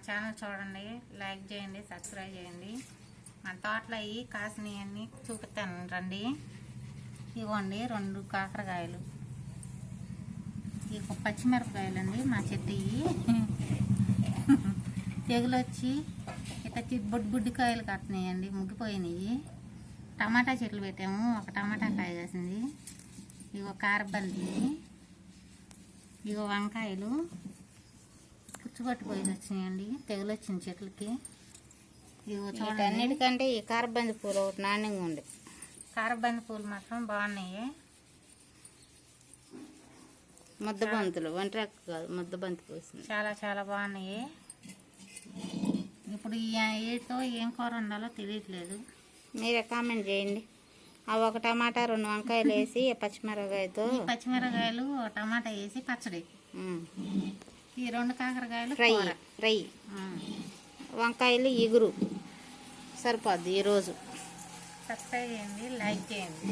Channel చూడండి, like చేయండి, subscribe చేయండి. మన తోటలో అవి కాసినవన్నీ చూపిస్తాను రండి. ఇవ్వండి 2 కాకరకాయలు, ఇక పచ్చిమిరపకాయలు అండి మా చెట్టు. తెగులు వచ్చి ఇట్లా బుడ్డికాయలు కట్టినాయండి, ముగ్గిపోయినాయి. టమాటా చెట్లు పెట్టాము, ఒక టమాటా కాయ కాసింది. ఇగో కారబంది, ఇగో వంకాయలు పుచ్చుపట్టిపోయి వచ్చినాయండి, తెగులు వచ్చింది చెట్లకి. ఇగో చూడండి, అన్నిటికంటే ఈ కారబంది పూలు ఒకటి నాణ్యంగా ఉండే. కారబంది పూలు మాత్రం బాగున్నాయి. ముద్దబంతులు ఒంటరి కాదు, ముద్దబంతి పూసింది. చాలా చాలా బాగున్నాయి. ఇప్పుడు వీటితో ఏం కూర వండాలో తెలియట్లేదు, మీరే కామెంట్ చేయండి. అవి ఒక టమాటా 2 వంకాయలు వేసి పచ్చిమిరపకాయతో, పచ్చిమిరపకాయలు టమాటా వేసి పచ్చడి, ఈ 2 కాకరకాయలు ఫ్రై, వంకాయలు ఇగురు సరిపోద్ది ఈరోజు. సబ్స్క్రైబ్ చేయండి, లైక్ చేయండి.